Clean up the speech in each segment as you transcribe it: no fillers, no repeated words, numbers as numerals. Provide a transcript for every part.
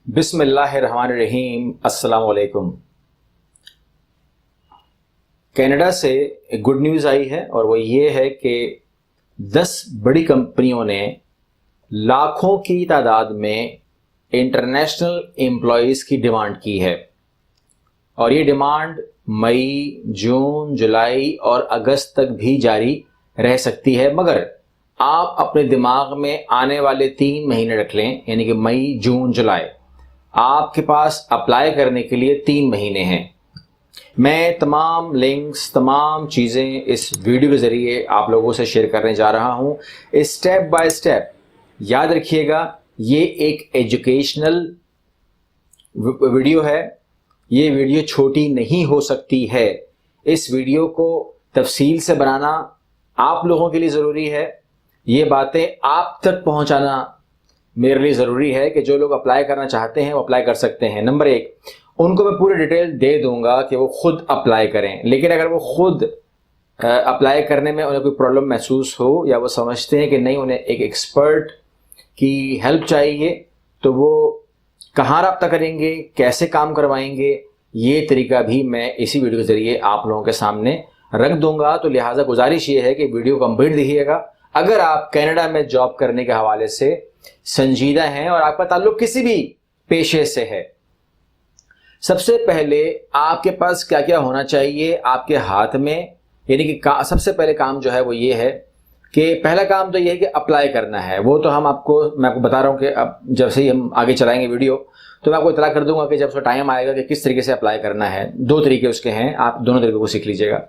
بسم اللہ الرحمن الرحیم۔ السلام علیکم۔ کینیڈا سے ایک گڈ نیوز آئی ہے اور وہ یہ ہے کہ 10 بڑی کمپنیوں نے لاکھوں کی تعداد میں انٹرنیشنل امپلائیز کی ڈیمانڈ کی ہے، اور یہ ڈیمانڈ مئی، جون، جولائی اور اگست تک بھی جاری رہ سکتی ہے، مگر آپ اپنے دماغ میں آنے والے 3 مہینے رکھ لیں، یعنی کہ مئی، جون، جولائی۔ آپ کے پاس اپلائی کرنے کے لیے 3 مہینے ہیں۔ میں تمام لنکس، تمام چیزیں اس ویڈیو کے ذریعے آپ لوگوں سے شیئر کرنے جا رہا ہوں، اسٹیپ بائی اسٹیپ۔ یاد رکھیے گا، یہ ایک ایجوکیشنل ویڈیو ہے، یہ ویڈیو چھوٹی نہیں ہو سکتی ہے۔ اس ویڈیو کو تفصیل سے بنانا آپ لوگوں کے لیے ضروری ہے، یہ باتیں آپ تک پہنچانا میرے لیے ضروری ہے کہ جو لوگ اپلائی کرنا چاہتے ہیں وہ اپلائی کر سکتے ہیں۔ نمبر 1، ان کو میں پوری ڈیٹیل دے دوں گا کہ وہ خود اپلائی کریں، لیکن اگر وہ خود اپلائی کرنے میں انہیں کوئی پرابلم محسوس ہو یا وہ سمجھتے ہیں کہ نہیں، انہیں ایک ایکسپرٹ کی ہیلپ چاہیے، تو وہ کہاں رابطہ کریں گے، کیسے کام کروائیں گے، یہ طریقہ بھی میں اسی ویڈیو کے ذریعے آپ لوگوں کے سامنے رکھ دوں گا۔ تو لہٰذا گزارش یہ ہے کہ ویڈیو کمپلیٹ دیکھیے گا۔ اگر آپ کینیڈا میں جاب کرنے کے حوالے سے سنجیدہ ہیں اور آپ کا تعلق کسی بھی پیشے سے ہے، سب سے پہلے آپ کے پاس کیا کیا ہونا چاہیے آپ کے ہاتھ میں، یعنی کہ سب سے پہلے کام جو ہے وہ یہ ہے کہ پہلا کام تو یہ ہے کہ اپلائی کرنا ہے۔ وہ تو میں آپ کو بتا رہا ہوں کہ اب جب سے ہی ہم آگے چلائیں گے ویڈیو تو میں آپ کو اطلاع کر دوں گا کہ جب اس کا ٹائم آئے گا کہ کس طریقے سے اپلائی کرنا ہے۔ 2 طریقے اس کے ہیں، آپ دونوں طریقوں کو سیکھ لیجیے گا۔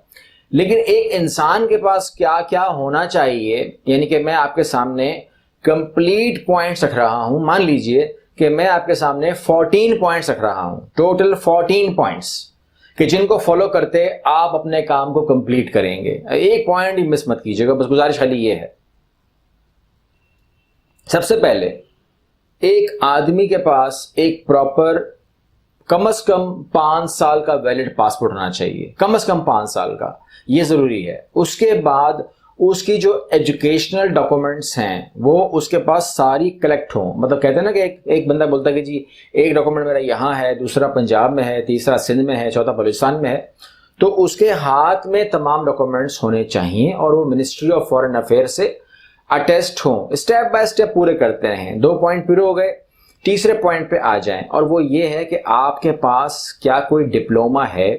لیکن ایک انسان کے پاس کیا کیا ہونا چاہیے، یعنی کہ میں آپ کے سامنے کمپلیٹ پوائنٹس رکھ رہا ہوں۔ مان لیجئے کہ میں آپ کے سامنے 14 پوائنٹس رکھ رہا ہوں، ٹوٹل 14 پوائنٹس، کہ جن کو فالو کرتے آپ اپنے کام کو کمپلیٹ کریں گے۔ ایک پوائنٹ ہی مس مت کیجیے گا، بس گزارش خالی یہ ہے۔ سب سے پہلے ایک آدمی کے پاس ایک پراپر کم از کم 5 سال کا ویلڈ پاسپورٹ ہونا چاہیے، کم از کم 5 سال کا، یہ ضروری ہے۔ اس کے بعد اس کی جو ایجوکیشنل ڈاکومنٹس ہیں وہ اس کے پاس ساری کلیکٹ ہوں۔ مطلب کہتے ہیں نا کہ ایک بندہ بولتا ہے کہ جی ایک ڈاکومنٹ میرا یہاں ہے، دوسرا پنجاب میں ہے، تیسرا سندھ میں ہے، چوتھا بلوچستان میں ہے، تو اس کے ہاتھ میں تمام ڈاکومنٹس ہونے چاہیے اور وہ منسٹری آف فارن افیئر سے اٹیسٹ ہوں۔ اسٹیپ بائی اسٹیپ پورے کرتے رہیں۔ 2 پوائنٹ پورے ہو گئے، تیسرے پوائنٹ پہ آ جائیں، اور وہ یہ ہے کہ آپ کے پاس کیا کوئی ڈپلوما ہے۔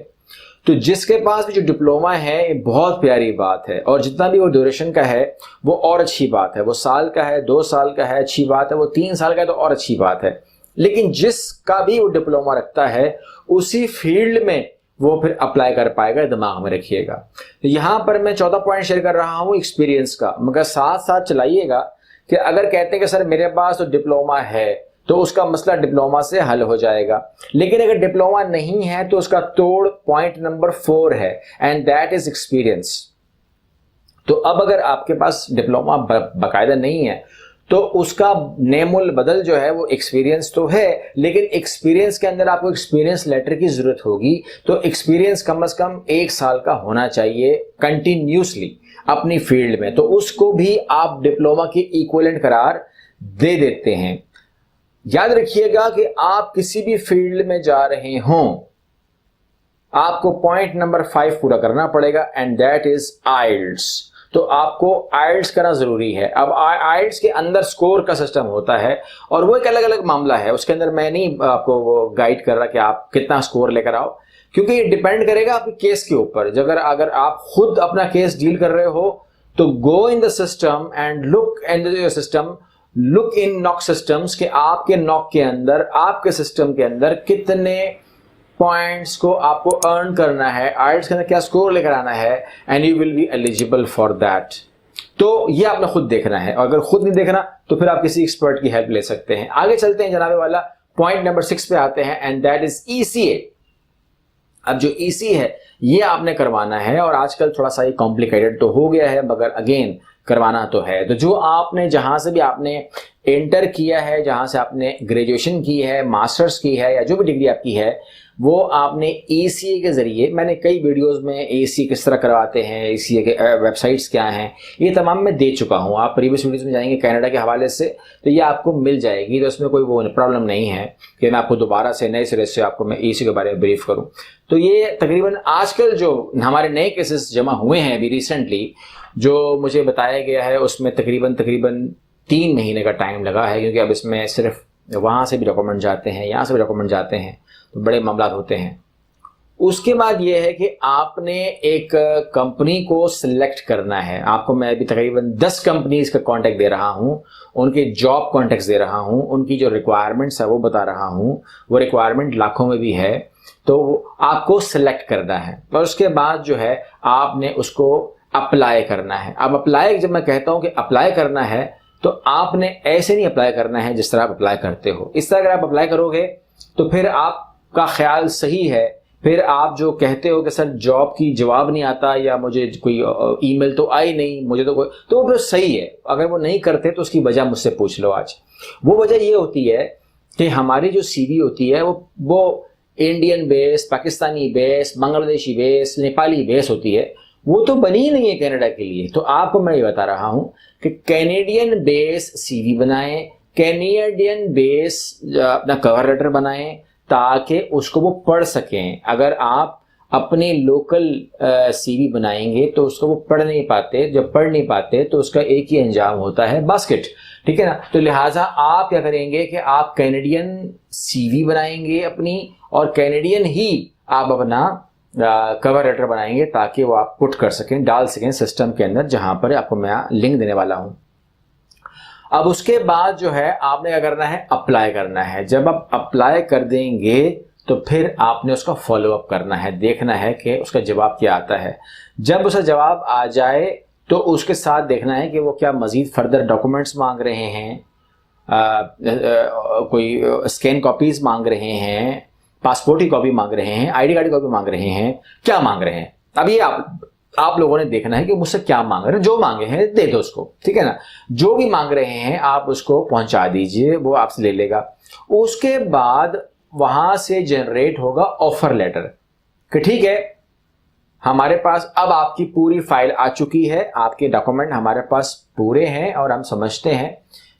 تو جس کے پاس بھی جو ڈپلوما ہے، یہ بہت پیاری بات ہے، اور جتنا بھی وہ ڈیوریشن کا ہے وہ اور اچھی بات ہے۔ وہ سال کا ہے، 2 سال کا ہے، اچھی بات ہے، وہ 3 سال کا ہے تو اور اچھی بات ہے۔ لیکن جس کا بھی وہ ڈپلوما رکھتا ہے اسی فیلڈ میں وہ پھر اپلائی کر پائے گا، دماغ میں رکھیے گا۔ یہاں پر میں 14 پوائنٹ شیئر کر رہا ہوں ایکسپیرینس کا، مگر ساتھ ساتھ چلائیے گا کہ اگر کہتے ہیں کہ سر میرے پاس تو ڈپلوما ہے تو اس کا مسئلہ ڈپلوما سے حل ہو جائے گا، لیکن اگر ڈپلوما نہیں ہے تو اس کا توڑ پوائنٹ نمبر 4 ہے، اینڈ دیٹ از ایکسپیرینس۔ تو اب اگر آپ کے پاس ڈپلوما باقاعدہ نہیں ہے تو اس کا نیم البدل جو ہے وہ ایکسپیرینس تو ہے، لیکن ایکسپیرینس کے اندر آپ کو ایکسپیرینس لیٹر کی ضرورت ہوگی۔ تو ایکسپیرینس کم از کم 1 سال کا ہونا چاہیے کنٹینیوسلی اپنی فیلڈ میں، تو اس کو بھی آپ ڈپلوما کی ایکویلنٹ قرار دے دیتے ہیں۔ یاد رکھیے گا کہ آپ کسی بھی فیلڈ میں جا رہے ہوں آپ کو پوائنٹ نمبر 5 پورا کرنا پڑے گا، اینڈ دیٹ از آئلٹس۔ تو آپ کو آئلٹس کرنا ضروری ہے۔ اب آئلٹس کے اندر سکور کا سسٹم ہوتا ہے اور وہ ایک الگ الگ معاملہ ہے، اس کے اندر میں نہیں آپ کو وہ گائیڈ کر رہا کہ آپ کتنا سکور لے کر آؤ، کیونکہ یہ ڈیپینڈ کرے گا آپ کے کیس کے اوپر۔ اگر آپ خود اپنا کیس ڈیل کر رہے ہو تو go in the system and look in the system, look in ناک سسٹمز، کہ آپ کے ناک کے اندر، آپ کے سسٹم کے اندر کتنے پوائنٹس کو آپ کو ارن کرنا ہے، آئلٹس کے اندر کیا سکور لے کر آنا ہے، and you will be eligible for that. تو یہ آپ نے خود دیکھنا ہے، اور اگر خود نہیں دیکھنا تو پھر آپ کسی ایکسپرٹ کی ہیلپ لے سکتے ہیں۔ آگے چلتے ہیں جناب والا، پوائنٹ نمبر 6 پہ آتے ہیں، اینڈ دیٹ از ECA۔ اب جو EC ہے یہ آپ نے کروانا ہے، اور آج کل تھوڑا سا یہ کمپلیکیٹڈ تو ہو گیا ہے، مگر اگین کروانا تو ہے۔ تو جو آپ نے جہاں سے بھی آپ نے انٹر کیا ہے، جہاں سے آپ نے گریجویشن کی ہے، ماسٹرز کی ہے، یا جو بھی ڈگری آپ کی ہے، وہ آپ نے ECA کے ذریعے، میں نے کئی ویڈیوز میں ECA کس طرح کرواتے ہیں، ECA کے ویب سائٹس کیا ہیں، یہ تمام میں دے چکا ہوں. آپ پریویس ویڈیوز میں جائیں گے کینیڈا کے حوالے سے تو یہ آپ کو مل جائے گی. تو اس میں کوئی وہ پرابلم نہیں ہے کہ میں آپ کو دوبارہ سے نئے سرے سے آپ کو میں ECA کے بارے میں بریف کروں. تو یہ تقریباً آج کل جو ہمارے نئے کیسز جمع ہوئے ہیں ابھی ریسنٹلی جو مجھے بتایا گیا ہے، اس میں تقریباً 3 مہینے کا ٹائم لگا ہے، کیونکہ اب اس میں صرف وہاں سے بھی ڈاکومنٹ جاتے ہیں، یہاں سے بھی ڈاکومنٹ جاتے ہیں، تو بڑے معاملات ہوتے ہیں. اس کے بعد یہ ہے کہ آپ نے ایک کمپنی کو سلیکٹ کرنا ہے. آپ کو میں ابھی تقریباً 10 کمپنیز کا کانٹیکٹ دے رہا ہوں، ان کے جاب کانٹیکٹس دے رہا ہوں، ان کی جو ریکوائرمنٹس ہے وہ بتا رہا ہوں. وہ ریکوائرمنٹ لاکھوں میں بھی ہے، تو آپ کو سلیکٹ کرنا ہے. اور اس کے بعد جو ہے آپ نے اس کو اپلائی کرنا ہے. اب اپلائی جب میں کہتا ہوں کہ اپلائی کرنا ہے تو آپ نے ایسے نہیں اپلائی کرنا ہے جس طرح آپ اپلائی کرتے ہو. اس طرح اگر آپ اپلائی کرو گے تو پھر آپ کا خیال صحیح ہے، پھر آپ جو کہتے ہو کہ سر جاب کی جواب نہیں آتا یا مجھے کوئی ای میل تو آئی نہیں، مجھے تو کوئی، تو وہ پھر صحیح ہے. اگر وہ نہیں کرتے تو اس کی وجہ مجھ سے پوچھ لو. آج وہ وجہ یہ ہوتی ہے کہ ہماری جو سی وی ہوتی ہے وہ انڈین بیس، پاکستانی بیس، بنگلہ دیشی بیس، نیپالی بیس ہوتی ہے. وہ تو بنی ہی نہیں ہے کینیڈا کے لیے. تو آپ کو میں یہ بتا رہا ہوں کہ کینیڈین بیس سی وی بنائیں، کینیڈین بیس اپنا کور لیٹر بنائیں تاکہ اس کو وہ پڑھ سکیں. اگر آپ اپنے لوکل سی وی بنائیں گے تو اس کو وہ پڑھ نہیں پاتے. جب پڑھ نہیں پاتے تو اس کا ایک ہی انجام ہوتا ہے باسکٹ. ٹھیک ہے نا؟ تو لہٰذا آپ کیا کریں گے کہ آپ کینیڈین سی وی بنائیں گے اپنی، اور کینیڈین ہی آپ اپنا کور لیٹر بنائیں گے تاکہ وہ آپ پٹ کر سکیں، ڈال سکیں سسٹم کے اندر، جہاں پر آپ کو میں لنک دینے والا ہوں. اب اس کے بعد جو ہے آپ نے کیا کرنا ہے، اپلائی کرنا ہے. جب آپ اپلائی کر دیں گے تو پھر آپ نے اس کا فالو اپ کرنا ہے، دیکھنا ہے کہ اس کا جواب کیا آتا ہے. جب اس کا جواب آ جائے تو اس کے ساتھ دیکھنا ہے کہ وہ کیا مزید فردر ڈاکومنٹس مانگ رہے ہیں، کوئی اسکین کاپیز مانگ رہے ہیں، پاسپورٹ کی کاپی مانگ رہے ہیں، آئی ڈی کارڈ کی کاپی مانگ رہے ہیں، کیا مانگ رہے ہیں. اب یہ آپ لوگوں نے دیکھنا ہے کہ مجھ سے کیا مانگ رہے ہیں. جو مانگے ہیں دے دو اس کو. ٹھیک ہے نا؟ جو بھی مانگ رہے ہیں آپ اس کو پہنچا دیجئے، وہ آپ سے لے لے گا. اس کے بعد وہاں سے جنریٹ ہوگا آفر لیٹر کہ ٹھیک ہے ہمارے پاس اب آپ کی پوری فائل آ چکی ہے، آپ کے ڈاکومنٹ ہمارے پاس پورے ہیں اور ہم سمجھتے ہیں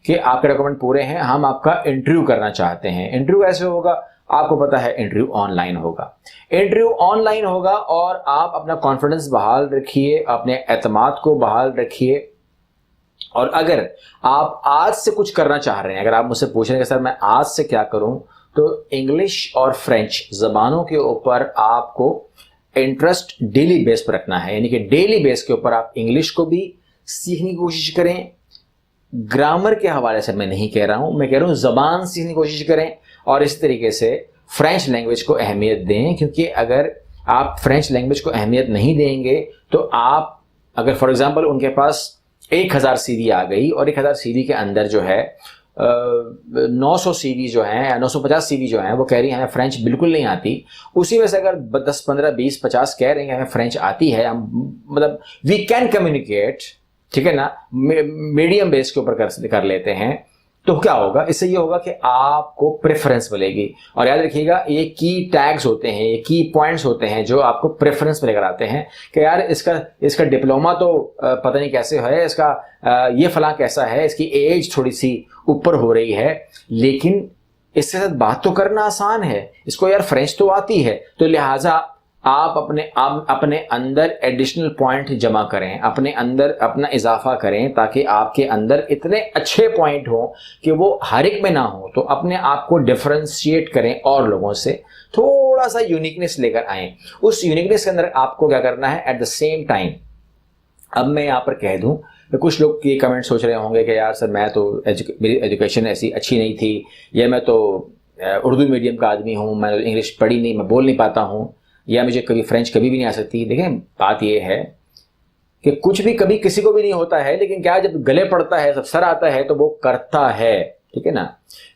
کہ آپ کے ڈاکومنٹ پورے ہیں، ہم آپ کا انٹرویو کرنا چاہتے ہیں. انٹرویو ایسے ہوگا، آپ کو پتا ہے انٹرویو آن لائن ہوگا. انٹرویو آن لائن ہوگا اور آپ اپنا کانفیڈنس بحال رکھیے، اپنے اعتماد کو بحال رکھیے. اور اگر آپ آج سے کچھ کرنا چاہ رہے ہیں، اگر آپ مجھ سے پوچھ رہے ہیں کہ سر میں آج سے کیا کروں، تو انگلش اور فرینچ زبانوں کے اوپر آپ کو انٹرسٹ ڈیلی بیس پر رکھنا ہے. یعنی کہ ڈیلی بیس کے اوپر آپ انگلش کو بھی سیکھنے کی کوشش کریں. گرامر کے حوالے سے میں نہیں کہہ رہا ہوں، میں کہہ رہا ہوں زبان سیکھنے کی کوشش کریں. اور اس طریقے سے فرینچ لینگویج کو اہمیت دیں، کیونکہ اگر آپ فرینچ لینگویج کو اہمیت نہیں دیں گے تو آپ اگر فار ایگزامپل ان کے پاس 1000 سی وی آ گئی اور 1000 سی وی کے اندر جو ہے 900 سی وی جو ہیں یا 950 سی وی جو ہیں وہ کہہ رہی ہیں ہمیں فرینچ بالکل نہیں آتی. اسی میں سے اگر 10 15 20 50 کہہ رہے ہیں کہ ہمیں فرینچ آتی ہے، ہم مطلب وی کین کمیونیکیٹ، ٹھیک ہے نا، میڈیم بیس کے اوپر کر لیتے ہیں، تو کیا ہوگا؟ اس سے یہ ہوگا کہ آپ کو پریفرنس ملے گی. اور یاد رکھیے گا یہ کی ٹیگز ہوتے ہیں، یہ کی پوائنٹس ہوتے ہیں جو آپ کو پریفرنس میں لے کر آتے ہیں کہ یار اس کا ڈپلوما تو پتہ نہیں کیسے ہے، اس کا یہ فلاں کیسا ہے، اس کی ایج تھوڑی سی اوپر ہو رہی ہے، لیکن اس کے ساتھ بات تو کرنا آسان ہے، اس کو یار فرینچ تو آتی ہے. تو لہٰذا آپ اپنے اندر ایڈیشنل پوائنٹ جمع کریں، اپنے اندر اپنا اضافہ کریں تاکہ آپ کے اندر اتنے اچھے پوائنٹ ہوں کہ وہ ہر ایک میں نہ ہوں. تو اپنے آپ کو ڈفرینشیٹ کریں اور لوگوں سے، تھوڑا سا یونیکنیس لے کر آئیں. اس یونیکنیس کے اندر آپ کو کیا کرنا ہے ایٹ دا سیم ٹائم. اب میں یہاں پر کہہ دوں کہ کچھ لوگ یہ کمنٹ سوچ رہے ہوں گے کہ یار سر میں تو میری ایجوکیشن ایسی اچھی نہیں تھی، یا میں تو اردو میڈیم کا آدمی ہوں، میں انگلش پڑھی نہیں، میں بول نہیں پاتا ہوں، یا مجھے کبھی فرینچ کبھی بھی نہیں آ سکتی. دیکھیں بات یہ ہے کہ کچھ بھی کبھی کسی کو بھی نہیں ہوتا ہے، لیکن کیا جب گلے پڑتا ہے، جب سر آتا ہے تو وہ کرتا ہے. ٹھیک ہے نا؟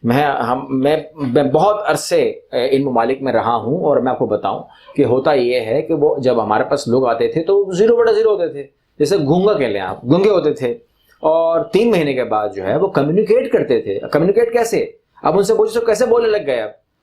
میں بہت عرصے ان ممالک میں رہا ہوں اور میں آپ کو بتاؤں کہ ہوتا یہ ہے کہ وہ جب ہمارے پاس لوگ آتے تھے تو 0/0 ہوتے تھے. جیسے گونگا کہہ لیں آپ، گونگے ہوتے تھے اور 3 مہینے کے بعد جو ہے وہ کمیونیکیٹ کرتے تھے. کمیونیکیٹ کیسے؟ اب ان سے پوچھو کیسے بولنے لگ گئے آپ؟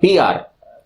PR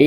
A